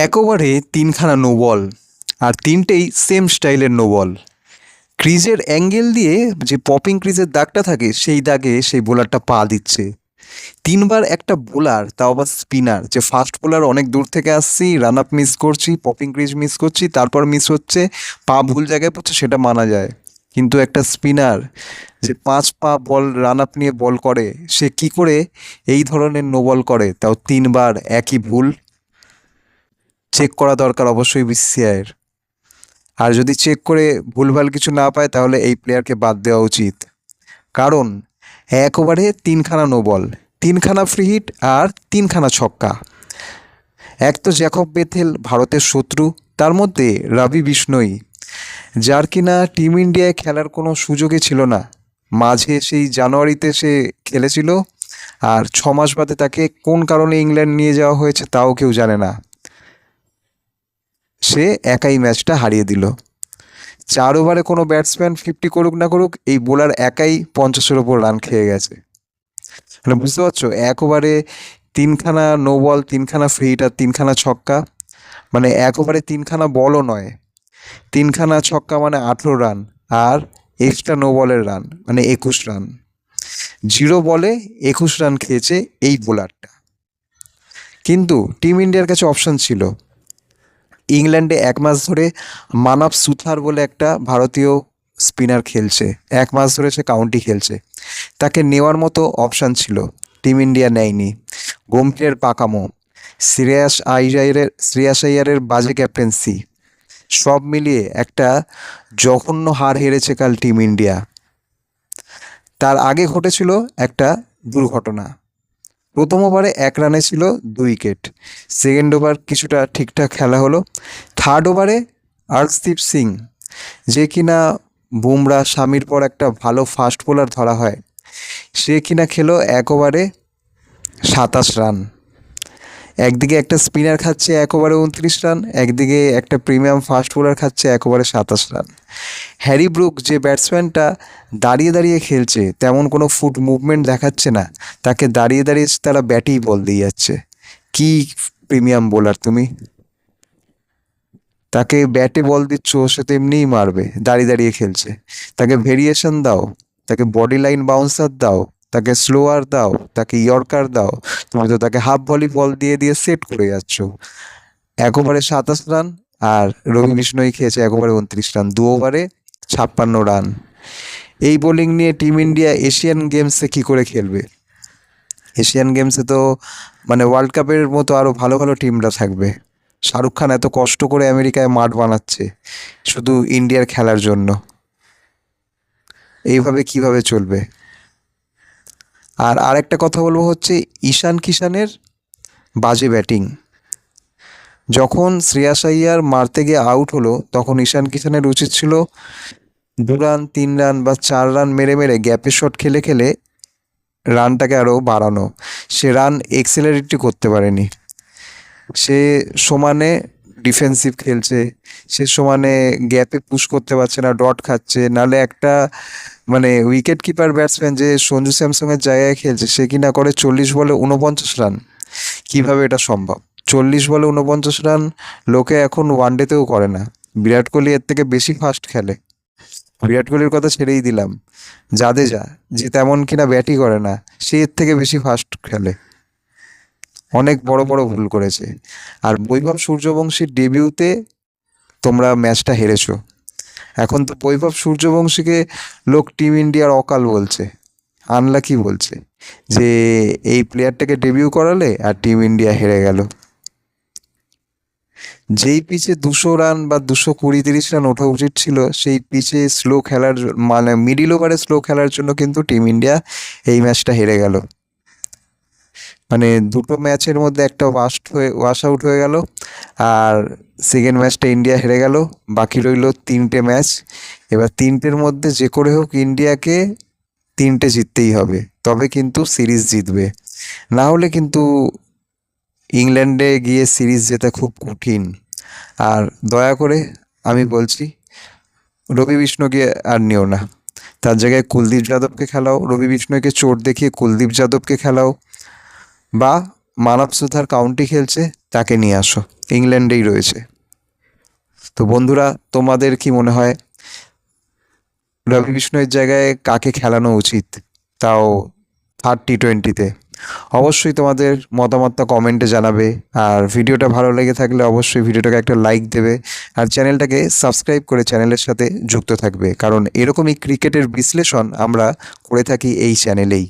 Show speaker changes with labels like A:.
A: এক ওভারে তিনখানা নো বল, আর তিনটেই সেম স্টাইলের নো বল। ক্রিজের অ্যাঙ্গেল দিয়ে যে পপিং ক্রিজের দাগটা থাকে সেই দাগে সেই বোলারটা পা দিচ্ছে। তিনবার একটা বোলার, তাও আবার স্পিনার, যে ফাস্ট বোলার, অনেক দূর থেকে আসছি, রান আপ মিস করছি, পপিং ক্রিজ মিস করছি, তারপর মিস হচ্ছে, পা ভুল জায়গায় পড়ছে, সেটা মানা যায়। কিন্তু একটা স্পিনার যে 5 পা বল রান আপ নিয়ে বল করে, সে কি করে এই ধরনের নো বল করে, তাও তিনবার একই ভুল? চেক করা দরকার অবশ্যই বিসিসিআইয়ের। আর যদি চেক করে ভুলভাল কিছু না পায় তাহলে এই প্লেয়ারকে বাদ দেওয়া উচিত। কারণ এক ওভারে তিনখানা নো বল, তিনখানা ফ্রি হিট আর তিনখানা ছক্কা। এক তো জ্যাকব বেথেল, ভারতের শত্রু, তার মধ্যে রবি বিষ্ণই, যার কিনা টিম ইন্ডিয়ায় খেলার কোনো সুযোগই ছিল না। মাঝে সেই জানুয়ারিতে সে খেলেছিল, আর 6 মাস বাদে তাকে কোন কারণে ইংল্যান্ড নিয়ে যাওয়া হয়েছে তাও কেউ জানে না। সে একাই ম্যাচটা হারিয়ে দিল। 4 ওভারে কোনো ব্যাটসম্যান 50 করুক না করুক, এই বোলার একাই 50-এর ওপর রান খেয়ে গেছে। মানে বুঝতে পারছো, 1 ওভারে তিনখানা নো বল, তিনখানা ফ্রি হিট আর তিনখানা ছক্কা। মানে 1 ওভারে তিনখানা বলও নয়, তিনখানা ছক্কা মানে 18 রান, আর এক্সট্রা নো বলের রান মানে 21 রান। 0 বলে 21 রান খেয়েছে এই বোলারটা। কিন্তু টিম ইন্ডিয়ার কাছে অপশন ছিল। ইংল্যান্ডে 1 মাস ধরে মানব সুথার বলে একটা ভারতীয় স্পিনার খেলছে, 1 মাস ধরে সে কাউন্টি খেলছে, তাকে নেওয়ার মতো অপশান ছিল, টিম ইন্ডিয়া নেয়নি। গম্ভীরের পাকামো, শ্রেয়াস আইয়ারের বাজে ক্যাপ্টেন্সি, সব মিলিয়ে একটা জঘন্য হার হেরেছে কাল টিম ইন্ডিয়া। তার আগে ঘটেছিল একটা দুর্ঘটনা। প্রথম ওভারে 1 রানে ছিল 2 উইকেট, সেকেন্ড ওভার কিছুটা ঠিকঠাক খেলা হলো, থার্ড ওভারে আর্শদীপ সিং, যে কিনা বুমরা শামির পর একটা ভালো ফাস্ট বোলার ধরা হয়, সে কিনা খেলো 1 ওভারে 27 রান। একদিকে একটা স্পিনার খাচ্ছে 1 ওভারে 29 রান, একদিকে একটা প্রিমিয়াম ফাস্ট বোলার খাচ্ছে 1 ওভারে 27 রান। হ্যারি ব্রুক যে ব্যাটসম্যানটা দাঁড়িয়ে দাঁড়িয়ে খেলছে, তেমন কোনো ফুট মুভমেন্ট দেখাচ্ছে না, তাকে দাঁড়িয়ে দাঁড়িয়ে তারা ব্যাটেই বল দিয়ে যাচ্ছে। কি প্রিমিয়াম বোলার তুমি! তাকে ব্যাটে বল দিচ্ছ, সে তো এমনিই মারবে, দাঁড়িয়ে দাঁড়িয়ে খেলছে। তাকে ভেরিয়েশন দাও, তাকে বডি লাইন বাউন্সার দাও, তাকে স্লোয়ার দাও, তাকে ইয়র্কার দাও, তুমি তো তাকে হাফ ভলি বল দিয়ে দিয়ে সেট করে যাচ্ছ। 1 ওভারে 27 রান, আর রবি বিষ্ণই খেয়েছে 1 ওভারে 29 রান, 2 ওভারে 56 রান। এই বোলিং নিয়ে টিম ইন্ডিয়া এশিয়ান গেমসে কি করে খেলবে? এশিয়ান গেমসে তো মানে ওয়ার্ল্ড কাপের মতো আরও ভালো ভালো টিমরা থাকবে। শাহরুখ খান এত কষ্ট করে আমেরিকায় মাঠ বানাচ্ছে শুধু ইন্ডিয়ার খেলার জন্য। এইভাবে কিভাবে চলবে? আর আরেকটা কথা বলবো হচ্ছে ঈশান কিষানের বাজে ব্যাটিং। যখন শ্রেয়াস আইয়ার মারতে গিয়ে আউট হলো, তখন ঈশান কিষানের উচিত ছিল 2 রান, 3 রান বা 4 রান মেরে মেরে গ্যাপের শট খেলে খেলে রানটাকে আরও বাড়ানো। সে রান এক্সেলারেটই করতে পারেনি। সে সমানে ডিফেন্সিভ খেলছে, সে সমানে গ্যাপে পুশ করতে পারছে না, ডট খাচ্ছে। নাহলে একটা মানে উইকেট কিপার ব্যাটসম্যান যে সঞ্জু স্যামসংয়ের জায়গায় খেলছে, সে কিনা করে 40 বলে 49 রান। কিভাবে এটা সম্ভব? 40 বলে 49 রান লোকে এখন ওয়ানডেতেও করে না। বিরাট কোহলি এর থেকে বেশি ফাস্ট খেলে। বিরাট কোহলির কথা ছেড়েই দিলাম, জাদেজা যে তেমন কিনা ব্যাটই করে না, সে এর থেকে বেশি ফাস্ট খেলে। অনেক বড় বড় ভুল করেছে। আর বৈভব সূর্যবংশীর ডেবিউতে তোমরা ম্যাচটা হেরেছো। এখন তো বৈভব সূর্যবংশীকে লোক টিম ইন্ডিয়ার অকাল বলছে, আনলাকি বলছে, যে এই প্লেয়ারটাকে ডেবিউ করালে আর টিম ইন্ডিয়া হেরে গেল। যেই পিচে 200 রান বা 220-30 রান ওঠা উচিত ছিল, সেই পিচে স্লো খেলার মানে মিডিল ওভারে স্লো খেলার জন্য কিন্তু টিম ইন্ডিয়া এই ম্যাচটা হেরে গেল। মানে দুটো ম্যাচের মধ্যে একটা ওয়াশ আউট হয়ে গেল, আর সেকেন্ড ম্যাচটা ইন্ডিয়া হেরে গেল। বাকি রইল 3টে ম্যাচ। এবার 3টের মধ্যে যে করে হোক ইন্ডিয়াকে 3টে জিততেই হবে, তবে কিন্তু সিরিজ জিতবে। না হলে কিন্তু ইংল্যান্ডে গিয়ে সিরিজ জেতা খুব কঠিন। আর দয়া করে আমি বলছি, রবি বিষ্ণুকে আর নিও না, তার জায়গায় কুলদীপ যাদবকে খেলাও। রবি বিষ্ণুকে চোট দেখিয়ে কুলদীপ যাদবকে খেলাও, বা মানব সুথার কাউন্টি খেলছে, তাকে নিয়ে আসো, ইংল্যান্ডেই রয়েছে। তো বন্ধুরা, তোমাদের কি মনে হয় রবি বিষ্ণয়ের জায়গায় কাকে খেলানো উচিত, তাও থার্ড টি20-তে? অবশ্যই তোমাদের মতামতটা কমেন্টে জানাবে। আর ভিডিওটা ভালো লেগে থাকলে অবশ্যই ভিডিওটাকে একটা লাইক দেবে, আর চ্যানেলটাকে সাবস্ক্রাইব করে চ্যানেলের সাথে যুক্ত থাকবে, কারণ এরকমই ক্রিকেটের বিশ্লেষণ আমরা করে থাকি এই চ্যানেলেই।